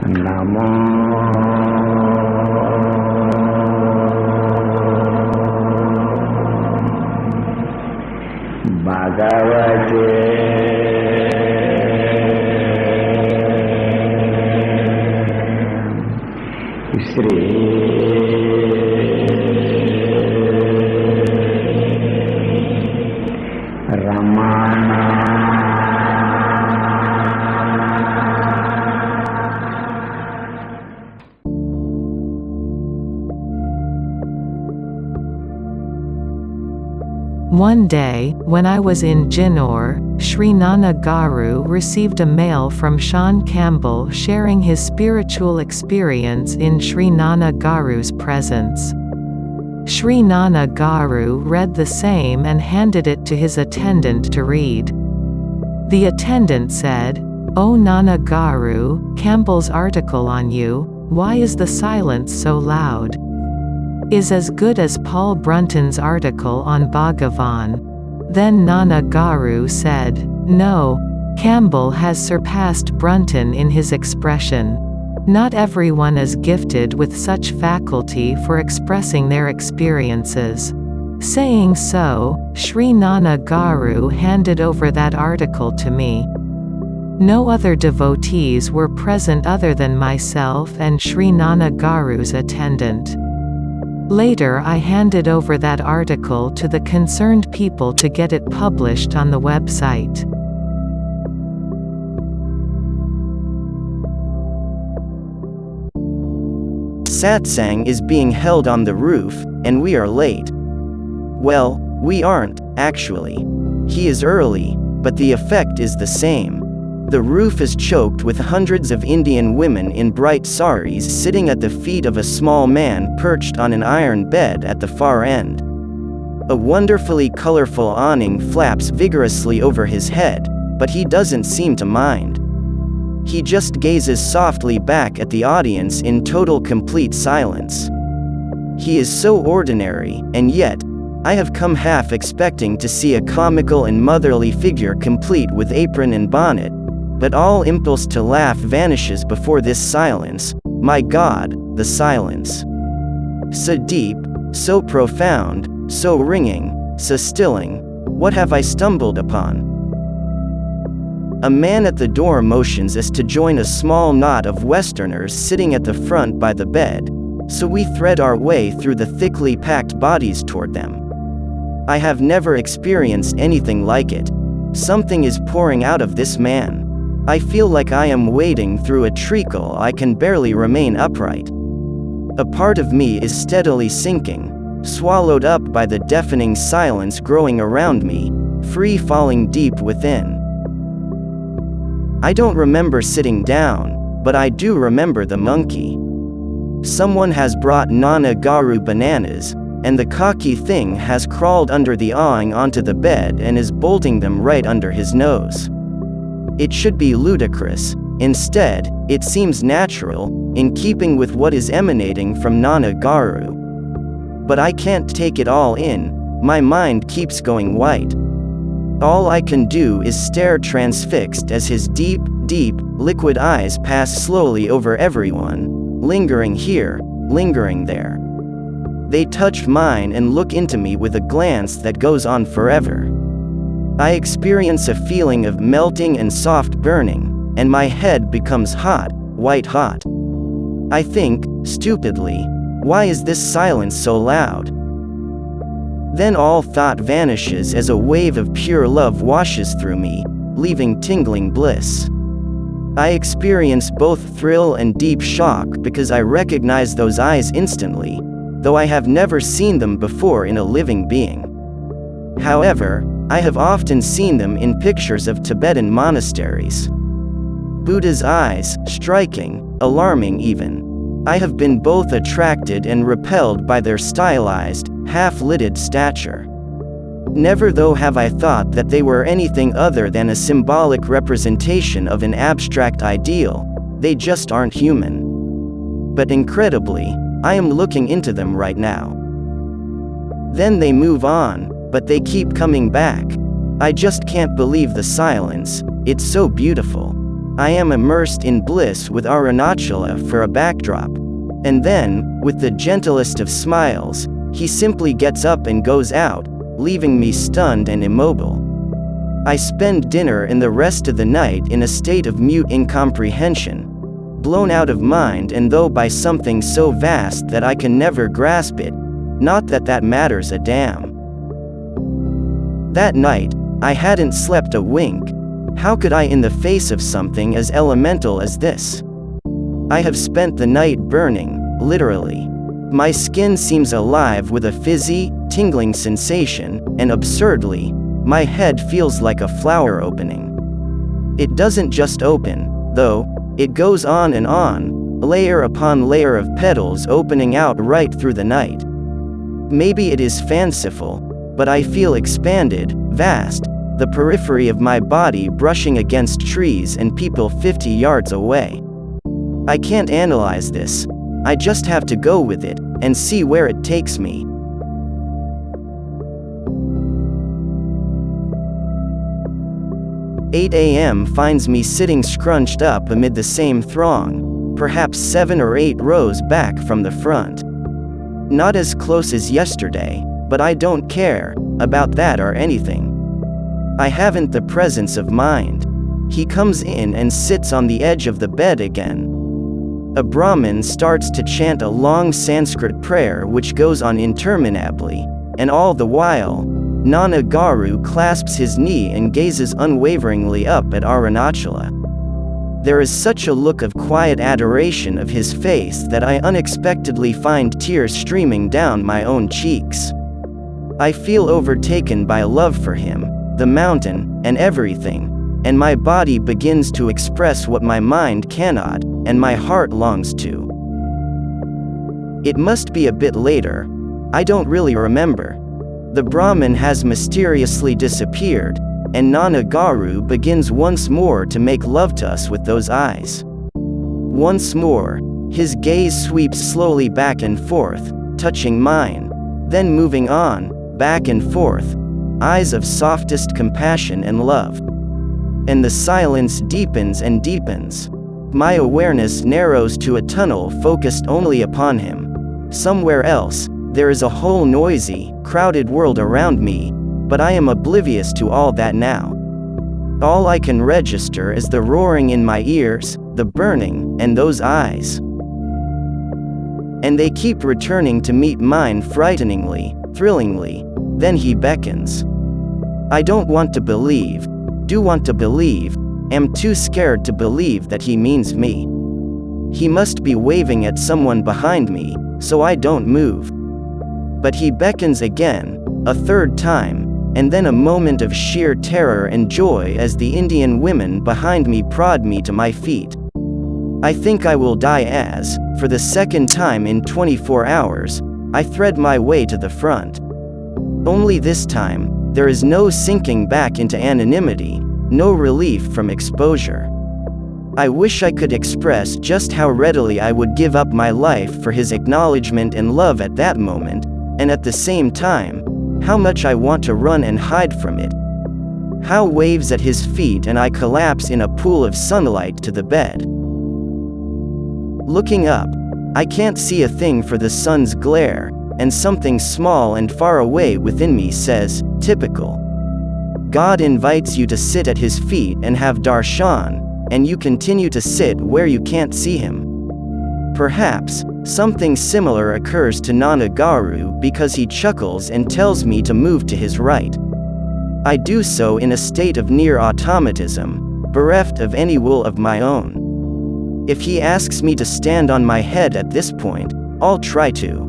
Namo Bhagavate Sri Ramana One day, when I was in Jinnor, Sri Nana Garu received a mail from Sean Campbell sharing his spiritual experience in Sri Nana Garu's presence. Sri Nana Garu read the same and handed it to his attendant to read. The attendant said, "Oh Nana Garu, Campbell's article on you, why is the silence so loud? Is as good as Paul Brunton's article on Bhagavan." Then Nana Garu said, "No, Campbell has surpassed Brunton in his expression. Not everyone is gifted with such faculty for expressing their experiences." Saying so, Sri Nana Garu handed over that article to me. No other devotees were present other than myself and Sri Nana Garu's attendant. Later I handed over that article to the concerned people to get it published on the website. Satsang is being held on the roof, and we are late. Well, we aren't, actually. He is early, but the effect is the same. The roof is choked with hundreds of Indian women in bright saris sitting at the feet of a small man perched on an iron bed at the far end. A wonderfully colorful awning flaps vigorously over his head, but he doesn't seem to mind. He just gazes softly back at the audience in total complete silence. He is so ordinary, and yet, I have come half expecting to see a comical and motherly figure complete with apron and bonnet, but all impulse to laugh vanishes before this silence. My God, the silence. So deep, so profound, so ringing, so stilling. What have I stumbled upon? A man at the door motions us to join a small knot of Westerners sitting at the front by the bed, so we thread our way through the thickly packed bodies toward them. I have never experienced anything like it. Something is pouring out of this man. I feel like I am wading through a treacle. I can barely remain upright. A part of me is steadily sinking, swallowed up by the deafening silence growing around me, free falling deep within. I don't remember sitting down, but I do remember the monkey. Someone has brought Nana Garu bananas, and the cocky thing has crawled under the awning onto the bed and is bolting them right under his nose. It should be ludicrous. Instead, it seems natural, in keeping with what is emanating from Nana Garu. But I can't take it all in, my mind keeps going white. All I can do is stare transfixed as his deep, deep, liquid eyes pass slowly over everyone, lingering here, lingering there. They touch mine and look into me with a glance that goes on forever. I experience a feeling of melting and soft burning, and my head becomes hot, white hot. I think, stupidly, why is this silence so loud? Then all thought vanishes as a wave of pure love washes through me, leaving tingling bliss. I experience both thrill and deep shock because I recognize those eyes instantly, though I have never seen them before in a living being. However, I have often seen them in pictures of Tibetan monasteries. Buddha's eyes, striking, alarming even. I have been both attracted and repelled by their stylized, half-lidded stature. Never though have I thought that they were anything other than a symbolic representation of an abstract ideal. They just aren't human. But incredibly, I am looking into them right now. Then they move on, but they keep coming back. I just can't believe the silence, it's so beautiful. I am immersed in bliss with Arunachala for a backdrop. And then, with the gentlest of smiles, he simply gets up and goes out, leaving me stunned and immobile. I spend dinner and the rest of the night in a state of mute incomprehension, blown out of mind and though by something so vast that I can never grasp it, not that that matters a damn. That night, I hadn't slept a wink. How could I in the face of something as elemental as this? I have spent the night burning, literally. My skin seems alive with a fizzy, tingling sensation, and absurdly, my head feels like a flower opening. It doesn't just open, though, it goes on, layer upon layer of petals opening out right through the night. Maybe it is fanciful, but I feel expanded, vast, the periphery of my body brushing against trees and people 50 yards away. I can't analyze this. I just have to go with it, and see where it takes me. "8 a.m. finds me sitting scrunched up amid the same throng, perhaps 7 or 8 rows back from the front. Not as close as yesterday, but I don't care about that or anything. I haven't the presence of mind. He comes in and sits on the edge of the bed again. A Brahmin starts to chant a long Sanskrit prayer which goes on interminably, and all the while, Nana Garu clasps his knee and gazes unwaveringly up at Arunachala. There is such a look of quiet adoration of his face that I unexpectedly find tears streaming down my own cheeks. I feel overtaken by love for him, the mountain, and everything, and my body begins to express what my mind cannot, and my heart longs to. It must be a bit later. I don't really remember. The Brahmin has mysteriously disappeared, and Nana Garu begins once more to make love to us with those eyes. Once more, his gaze sweeps slowly back and forth, touching mine, then moving on, back and forth, eyes of softest compassion and love. And the silence deepens and deepens. My awareness narrows to a tunnel focused only upon him. Somewhere else, there is a whole noisy, crowded world around me, but I am oblivious to all that now. All I can register is the roaring in my ears, the burning, and those eyes. And they keep returning to meet mine frighteningly, thrillingly. Then he beckons. I don't want to believe, do want to believe, am too scared to believe that he means me. He must be waving at someone behind me, so I don't move. But he beckons again, a third time, and then a moment of sheer terror and joy as the Indian women behind me prod me to my feet. I think I will die as, for the second time in 24 hours, I thread my way to the front. Only this time, there is no sinking back into anonymity, no relief from exposure. I wish I could express just how readily I would give up my life for his acknowledgement and love at that moment, and at the same time, how much I want to run and hide from it. How waves at his feet and I collapse in a pool of sunlight to the bed. Looking up, I can't see a thing for the sun's glare, and something small and far away within me says, typical. God invites you to sit at his feet and have darshan, and you continue to sit where you can't see him. Perhaps, something similar occurs to Nana Garu because he chuckles and tells me to move to his right. I do so in a state of near automatism, bereft of any will of my own. If he asks me to stand on my head at this point, I'll try to.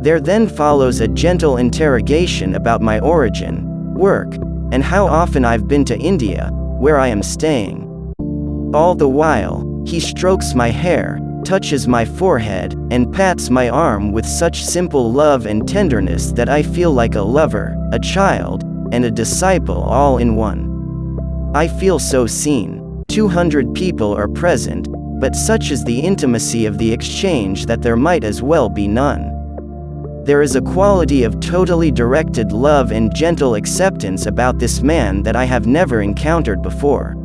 There then follows a gentle interrogation about my origin, work, and how often I've been to India, where I am staying. All the while, he strokes my hair, touches my forehead, and pats my arm with such simple love and tenderness that I feel like a lover, a child, and a disciple all in one. I feel so seen. 200 people are present, but such is the intimacy of the exchange that there might as well be none. There is a quality of totally directed love and gentle acceptance about this man that I have never encountered before.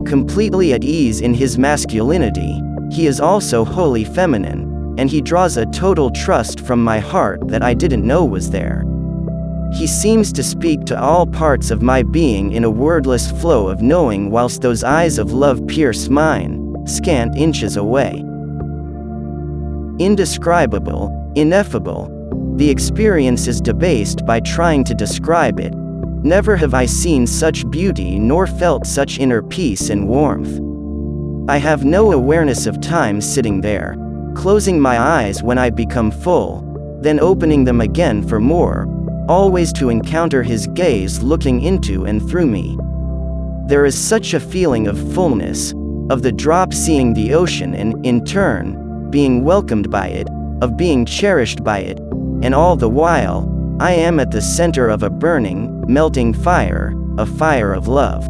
Completely at ease in his masculinity, he is also wholly feminine, and he draws a total trust from my heart that I didn't know was there. He seems to speak to all parts of my being in a wordless flow of knowing whilst those eyes of love pierce mine, scant inches away. Indescribable, ineffable. The experience is debased by trying to describe it. Never have I seen such beauty nor felt such inner peace and warmth. I have no awareness of time sitting there, closing my eyes when I become full, then opening them again for more, always to encounter his gaze looking into and through me. There is such a feeling of fullness, of the drop seeing the ocean and, in turn, being welcomed by it, of being cherished by it, and all the while, I am at the center of a burning, melting fire, a fire of love.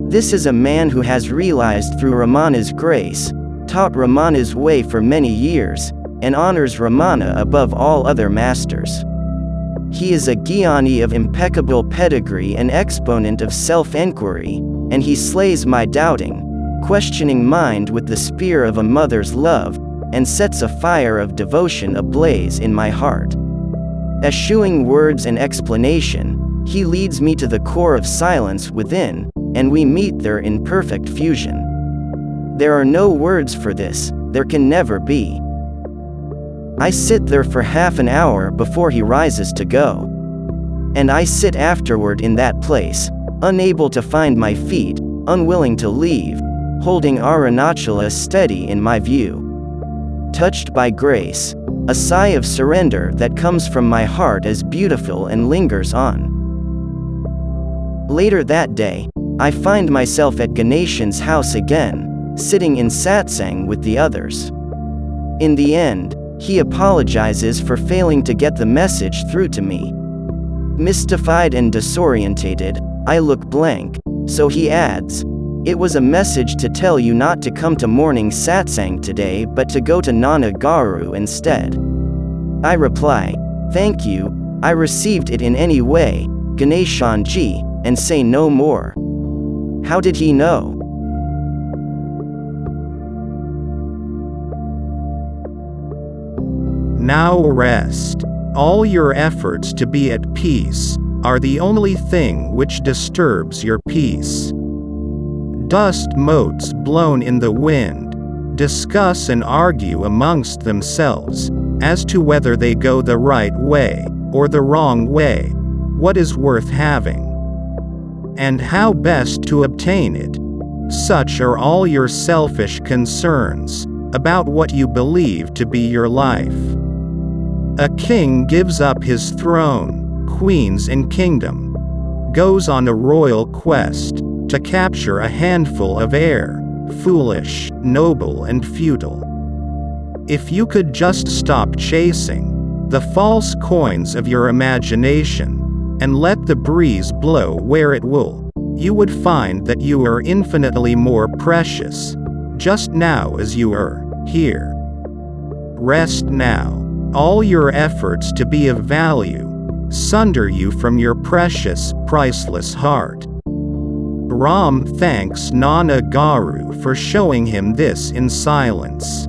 This is a man who has realized through Ramana's grace, taught Ramana's way for many years, and honors Ramana above all other masters. He is a Gyani of impeccable pedigree and exponent of self-enquiry, and he slays my doubting, questioning mind with the spear of a mother's love, and sets a fire of devotion ablaze in my heart. Eschewing words and explanation, he leads me to the core of silence within, and we meet there in perfect fusion. There are no words for this, there can never be. I sit there for half an hour before he rises to go. And I sit afterward in that place, unable to find my feet, unwilling to leave, holding Arunachala steady in my view. Touched by grace, a sigh of surrender that comes from my heart is beautiful and lingers on. Later that day, I find myself at Ganeshan's house again, sitting in satsang with the others. In the end, he apologizes for failing to get the message through to me. Mystified and disorientated, I look blank, so he adds, "It was a message to tell you not to come to morning satsang today but to go to Nana Garu instead." I reply, "Thank you, I received it in any way, Ganeshanji," and say no more. How did he know? Now rest. All your efforts to be at peace are the only thing which disturbs your peace. Dust motes blown in the wind discuss and argue amongst themselves as to whether they go the right way or the wrong way, what is worth having, and how best to obtain it. Such are all your selfish concerns about what you believe to be your life. A king gives up his throne, queens and kingdom, goes on a royal quest to capture a handful of air, foolish, noble and futile. If you could just stop chasing the false coins of your imagination and let the breeze blow where it will, you would find that you are infinitely more precious, just now as you are, here. Rest now. All your efforts to be of value sunder you from your precious, priceless heart. Ram thanks Nana Garu for showing him this in silence.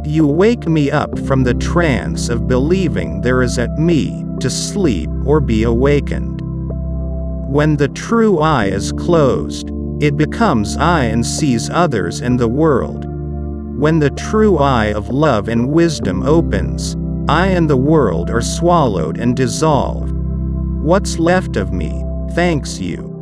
You wake me up from the trance of believing there is at me to sleep or be awakened. When the true eye is closed, it becomes I and sees others and the world. When the true eye of love and wisdom opens, I and the world are swallowed and dissolved. What's left of me, thanks you.